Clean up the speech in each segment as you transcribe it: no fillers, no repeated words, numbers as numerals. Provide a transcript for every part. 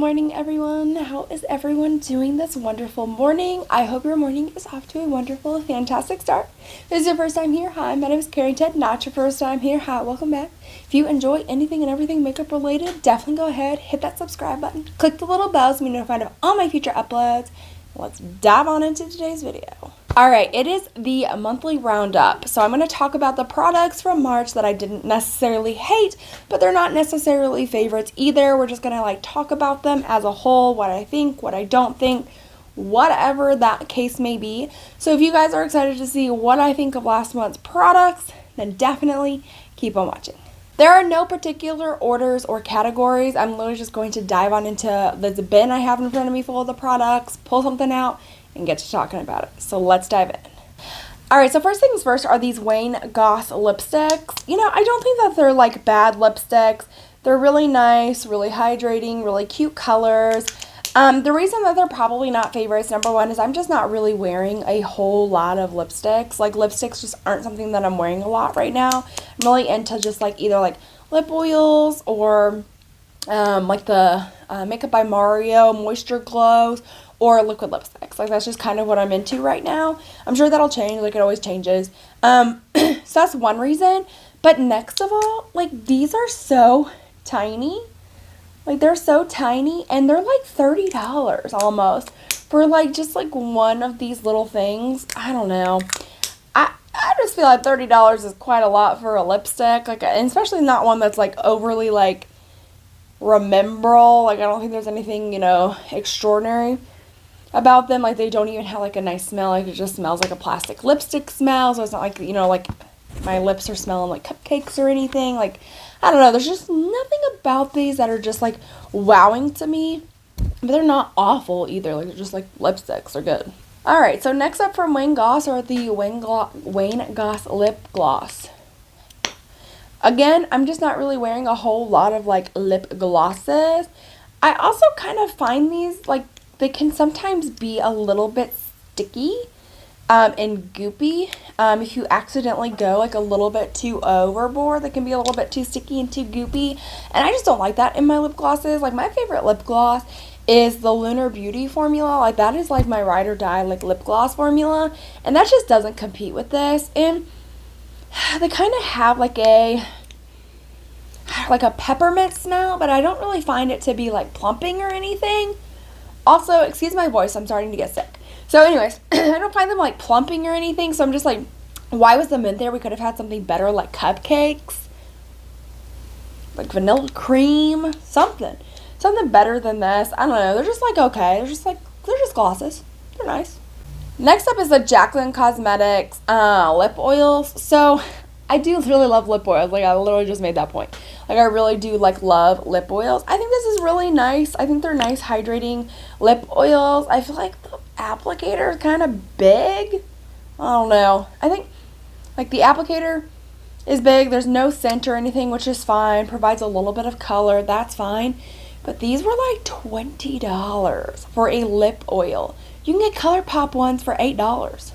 morning, everyone. How is everyone doing this wonderful morning? I hope your morning is off to a wonderful, fantastic start. If this is your first time here, hi, my name is Carrington. Not your first time here, hi, welcome back. If you enjoy anything and everything makeup related, definitely go ahead, hit that subscribe button, click the little bell so you're notified of all my future uploads. Let's dive on into today's video. Alright, it is the monthly roundup. So I'm going to talk about the products from March that I didn't necessarily hate, but they're not necessarily favorites either. We're just going to talk about them as a whole, what I think, what I don't think, whatever that case may be. So if you guys are excited to see what I think of last month's products, then definitely keep on watching. There are no particular orders or categories. I'm literally just going to dive on into this bin I have in front of me full of the products, pull something out, and get to talking about it. So let's dive in. Alright, so first things first are these Goss lipsticks. You know, I don't think that they're bad lipsticks. They're really nice, really hydrating, really cute colors. The reason that they're probably not favorites, number one, is I'm just not really wearing a whole lot of lipsticks. Lipsticks just aren't something that I'm wearing a lot right now. I'm really into just either lip oils or the Makeup by Mario Moisture Glows or liquid lipsticks. That's just kind of what I'm into right now. I'm sure that'll change, it always changes. So that's one reason. But next of all, these are so tiny. They're so tiny, and they're $30 almost for just one of these little things. I don't know. I just feel like $30 is quite a lot for a lipstick, and especially not one that's overly rememberable. I don't think there's anything, extraordinary about them. They don't even have a nice smell. It just smells like a plastic lipstick smell. So it's not my lips are smelling like cupcakes or anything. I don't know, there's just nothing about these that are just wowing to me, but they're not awful either. They're just lipsticks are good. Alright, so next up from Wayne Goss are the Wayne Goss lip gloss. Again, I'm just not really wearing a whole lot of lip glosses. I also kind of find these they can sometimes be a little bit sticky and goopy. If you accidentally go a little bit too overboard, they can be a little bit too sticky and too goopy, and I just don't like that in my lip glosses. My favorite lip gloss is the Lunar Beauty formula. That is my ride or die lip gloss formula, and that just doesn't compete with this. And they kind of have a peppermint smell, but I don't really find it to be plumping or anything. Also, excuse my voice, I'm starting to get sick. So anyways, I don't find them plumping or anything, so I'm just why was the mint there? We could have had something better cupcakes, vanilla cream, something better than this. I don't know, they're just okay, they're just glosses, they're nice. Next up is the Jaclyn Cosmetics lip oils. So I do really love lip oils. I literally just made that point. I really do love lip oils. I think this is really nice. I think they're nice hydrating lip oils. I feel the applicator is kind of big. I don't know. I think the applicator is big. There's no scent or anything, which is fine. Provides a little bit of color. That's fine. But these were $20 for a lip oil. You can get ColourPop ones for $8.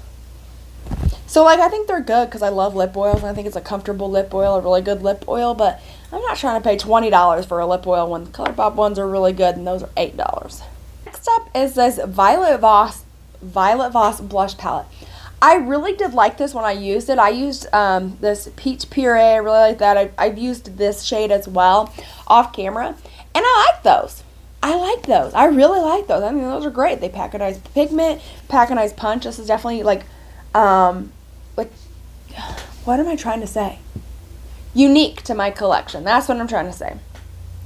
So I think they're good because I love lip oils. I think it's a comfortable lip oil, a really good lip oil, but I'm not trying to pay $20 for a lip oil when ColourPop ones are really good, and those are $8. Next up is this Violet Voss blush palette. I really did like this when I used it. I used this Peach Puree. I really like that. I've used this shade as well off camera, and I like those. I really like those. I mean, those are great. They pack a nice pigment, pack a nice punch. This is definitely what am I trying to say? Unique to my collection. That's what I'm trying to say.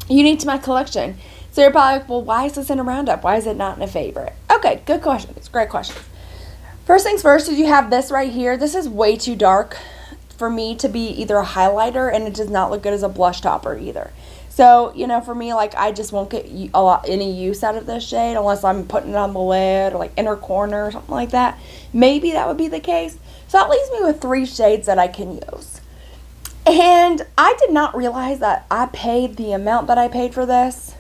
Unique to my collection. So you're probably well, why is this in a roundup? Why is it not in a favorite? Okay, good question. It's great questions. First things first is you have this right here. This is way too dark for me to be either a highlighter, and it does not look good as a blush topper either. So, for me, I just won't get any use out of this shade unless I'm putting it on the lid or inner corner or something like that. Maybe that would be the case. So that leaves me with 3 shades that I can use. And I did not realize that I paid the amount that I paid for this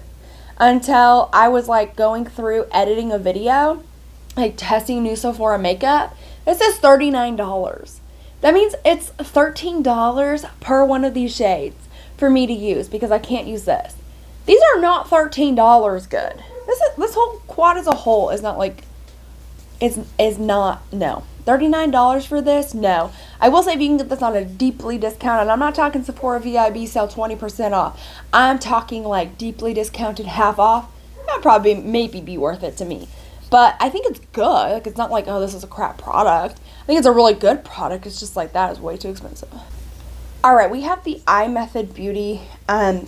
until I was going through editing a video, testing new Sephora makeup. It says $39. That means it's $13 per one of these shades for me to use because I can't use this. These are not $13 good. This whole quad as a whole is not like, is not, no. $39 for this? No. I will say if you can get this on a deeply discounted, I'm not talking Sephora VIB sale 20% off. I'm talking like deeply discounted half off. That'd probably maybe be worth it to me. But I think it's good. Like, it's not like, oh, this is a crap product. I think it's a really good product. It's just like, that is way too expensive. Alright, we have the Eye Method Beauty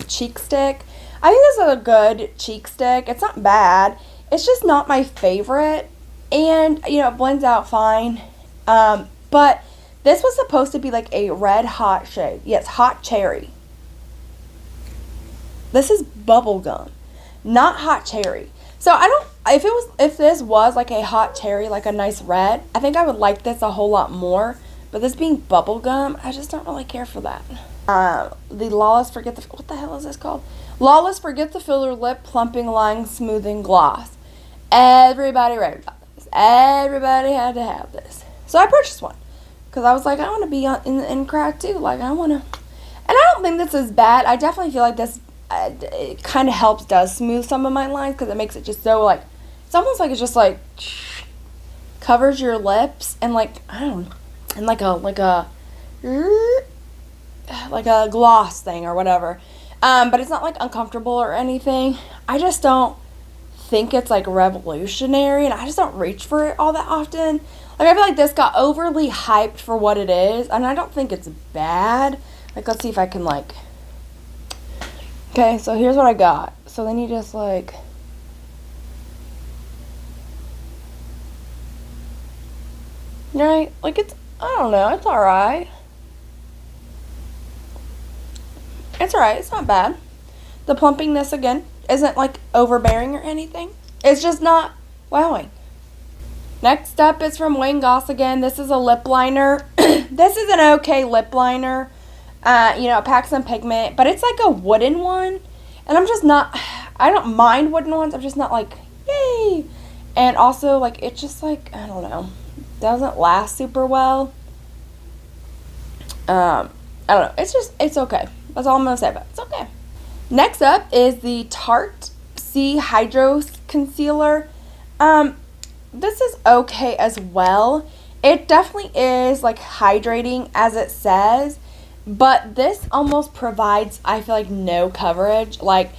cheek stick. I think this is a good cheek stick. It's not bad. It's just not my favorite. And, you know, it blends out fine. But this was supposed to be like a red hot shade. Yes, hot cherry. This is bubblegum, not hot cherry. So I don't, if this was like a hot cherry, like a nice red, I think I would like this a whole lot more. But this being bubblegum, I just don't really care for that. The Lawless Forget the, what the hell is this called? Lawless Forget the Filler Lip Plumping Line Smoothing Gloss. Everybody raved about this. Everybody had to have this. So I purchased one. Because I was like, I want to be in crack too. Like, I want to. And I don't think this is bad. I definitely feel like this it kind of does smooth some of my lines. Because it makes it just so, like, it's almost like it's just, like, covers your lips. And, like, I don't know. And, like a gloss thing or whatever. But it's not, like, uncomfortable or anything. I just don't think it's, like, revolutionary. And I just don't reach for it all that often. Like, I feel like this got overly hyped for what it is. And I don't think it's bad. Like, let's see if I can, like... Okay, so here's what I got. So then you just, like... Right? Like, it's... I don't know. It's alright. It's alright. It's not bad. The plumpiness, again, isn't, like, overbearing or anything. It's just not wowing. Next up is from Goss again. This is a lip liner. This is an okay lip liner. You know, it packs some pigment, but it's like a wooden one. And I'm just not, I don't mind wooden ones. I'm just not like, yay. And also, like, it's just like, I don't know, doesn't last super well. I don't know. It's just, it's okay. That's all I'm going to say about it. It's okay. Next up is the Tarte C Hydro Concealer. This is okay as well. It definitely is like hydrating as it says, but this almost provides, I feel like, no coverage. Like,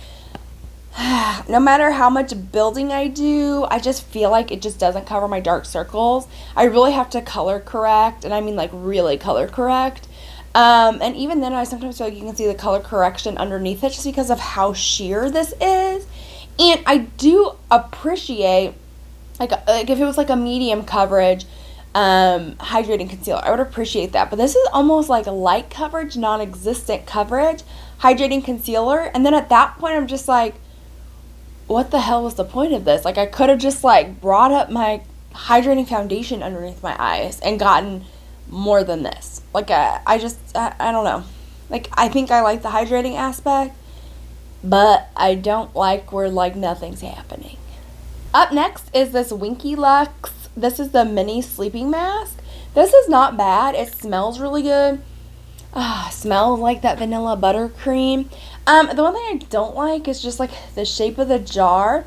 no matter how much building I do, I just feel like it just doesn't cover my dark circles. I really have to color correct, and I mean like really color correct. And even then I sometimes feel like you can see the color correction underneath it just because of how sheer this is. And I do appreciate like if it was like a medium coverage hydrating concealer, I would appreciate that. But this is almost like a light coverage, non-existent coverage hydrating concealer. And then at that point I'm just like, what the hell was the point of this? Like, I could have just like brought up my hydrating foundation underneath my eyes and gotten more than this. Like, I don't know. Like, I think I like the hydrating aspect, but I don't like where like nothing's happening. Up next is this Winky Lux. This is the mini sleeping mask. This is not bad. It smells really good. Smells like that vanilla buttercream. The one thing I don't like is just like the shape of the jar.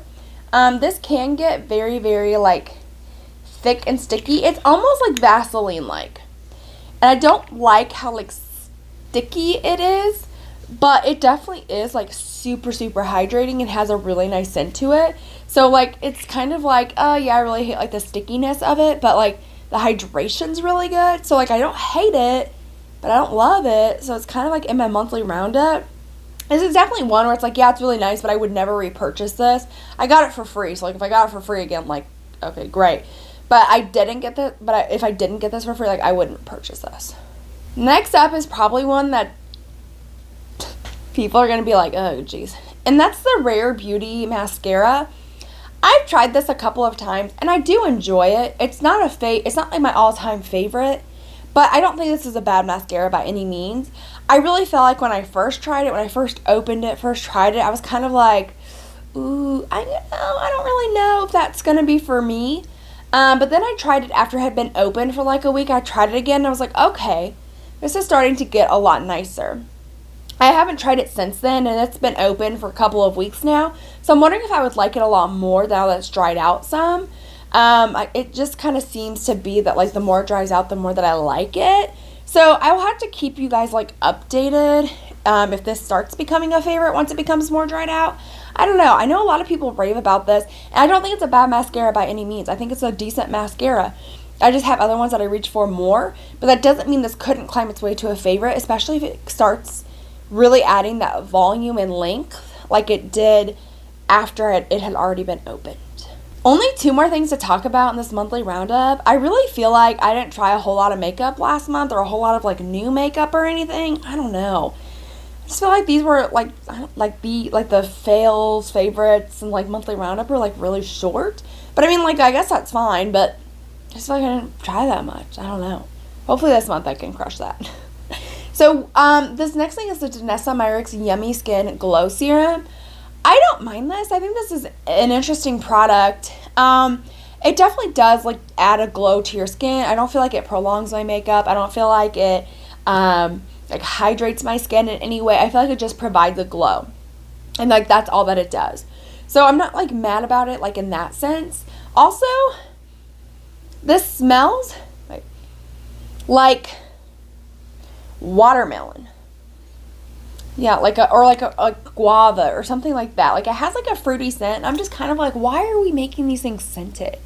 This can get very, very like thick and sticky. It's almost like Vaseline-like. And I don't like how like sticky it is, but it definitely is like super, super hydrating and has a really nice scent to it. So like it's kind of like, oh yeah, I really hate like the stickiness of it, but like the hydration's really good. So like I don't hate it, but I don't love it. So it's kind of like in my monthly roundup. This is definitely one where it's like, yeah, it's really nice, but I would never repurchase this. I got it for free, so like if I got it for free again, like, okay, great. But I didn't get this, if I didn't get this for free, like I wouldn't purchase this. Next up is probably one that people are going to be like, oh, geez. And that's the Rare Beauty Mascara. I've tried this a couple of times, and I do enjoy it. It's not it's not like my all-time favorite, but I don't think this is a bad mascara by any means. I really felt like when I first tried it, when I first opened it, first tried it, I was kind of like, ooh, I don't really know if that's going to be for me. But then I tried it after it had been open for like a week. I tried it again, and I was like, okay, this is starting to get a lot nicer. I haven't tried it since then, and it's been open for a couple of weeks now. So I'm wondering if I would like it a lot more now that it's dried out some. It just kind of seems to be that, like, the more it dries out, the more that I like it. So I will have to keep you guys, like, updated if this starts becoming a favorite once it becomes more dried out. I don't know. I know a lot of people rave about this, and I don't think it's a bad mascara by any means. I think it's a decent mascara. I just have other ones that I reach for more, but that doesn't mean this couldn't climb its way to a favorite, especially if it starts really adding that volume and length like it did after it had already been opened. Only 2 more things to talk about in this monthly roundup. I really feel like I didn't try a whole lot of makeup last month, or a whole lot of, like, new makeup or anything. I don't know. I just feel like these were the fails, favorites, and, like, monthly roundup were, like, really short. But I mean, like, I guess that's fine, but I just feel like I didn't try that much. I don't know. Hopefully this month I can crush that. So this next thing is the Danessa Myricks Yummy Skin Glow Serum. I don't mind this. I think this is an interesting product. It definitely does, like, add a glow to your skin. I don't feel like it prolongs my makeup. I don't feel like it like hydrates my skin in any way. I feel like it just provides a glow, and, like, that's all that it does. So I'm not, like, mad about it, like, in that sense. Also, this smells like watermelon. Yeah, like a guava or something like that. Like, it has, like, a fruity scent, and I'm just kind of like, why are we making these things scented?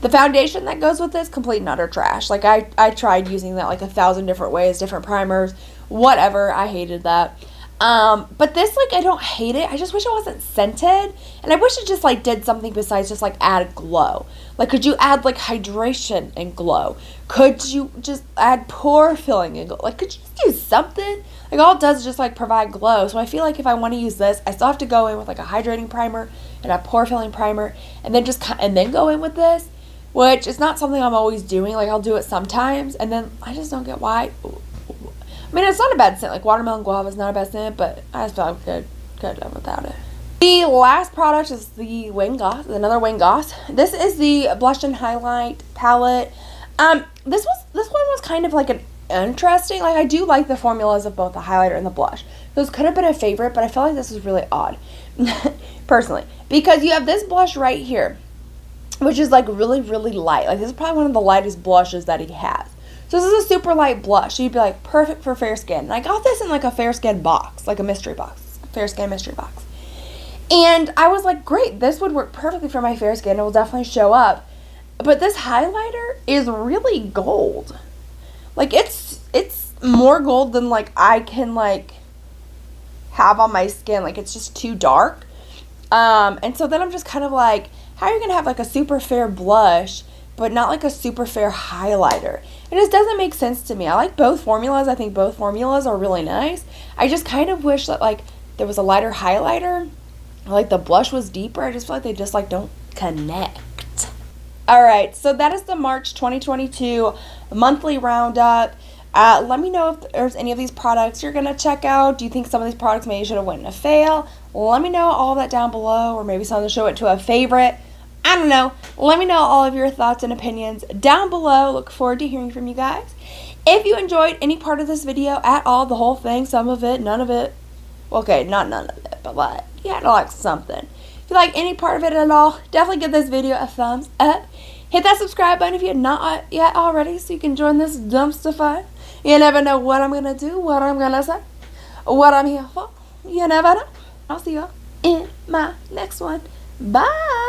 The foundation that goes with this, complete and utter trash. Like, I tried using that, like, 1,000 different ways, different primers, whatever. I hated that. But this, like, I don't hate it. I just wish it wasn't scented, and I wish it just, like, did something besides just, like, add glow. Like, could you add, like, hydration and glow? Could you just add pore filling and glow? Like, could you just do something? Like, all it does is just, like, provide glow. So I feel like if I want to use this, I still have to go in with, like, a hydrating primer and a pore filling primer, and then go in with this, which is not something I'm always doing. Like, I'll do it sometimes, and then I just don't get why. I mean, it's not a bad scent. Like, watermelon guava is not a bad scent, but I just feel like I could have done without it. The last product is the another Goss. This is the Blush and Highlight palette. This one was kind of like an interesting, like, I do like the formulas of both the highlighter and the blush. Those could have been a favorite, but I feel like this is really odd, personally, because you have this blush right here, which is, like, really, really light. Like, this is probably one of the lightest blushes that he has. So this is a super light blush. So you'd be like, perfect for fair skin. And I got this in, like, a fair skin box, like a mystery box, fair skin mystery box. And I was like, great, this would work perfectly for my fair skin. It will definitely show up. But this highlighter is really gold. Like, it's more gold than, like, I can, like, have on my skin. Like, it's just too dark. And so then I'm just kind of like, how are you going to have, like, a super fair blush, but not, like, a super fair highlighter? It just doesn't make sense to me. I like both formulas. I think both formulas are really nice. I just kind of wish that, like, there was a lighter highlighter, like, the blush was deeper. I just feel like they just, like, don't connect. Alright, so that is the March 2022 monthly roundup. Let me know if there's any of these products you're going to check out. Do you think some of these products maybe should have went in a fail? Let me know all that down below, or maybe some should went to a favorite. I don't know. Let me know all of your thoughts and opinions down below. Look forward to hearing from you guys. If you enjoyed any part of this video at all, the whole thing, some of it, none of it. Okay, not none of it, but, like, you had to like something. If you like any part of it at all, definitely give this video a thumbs up. Hit that subscribe button if you're not yet already, so you can join this dumpster fire. You never know what I'm going to do, what I'm going to say, what I'm here for. You never know. I'll see y'all in my next one. Bye.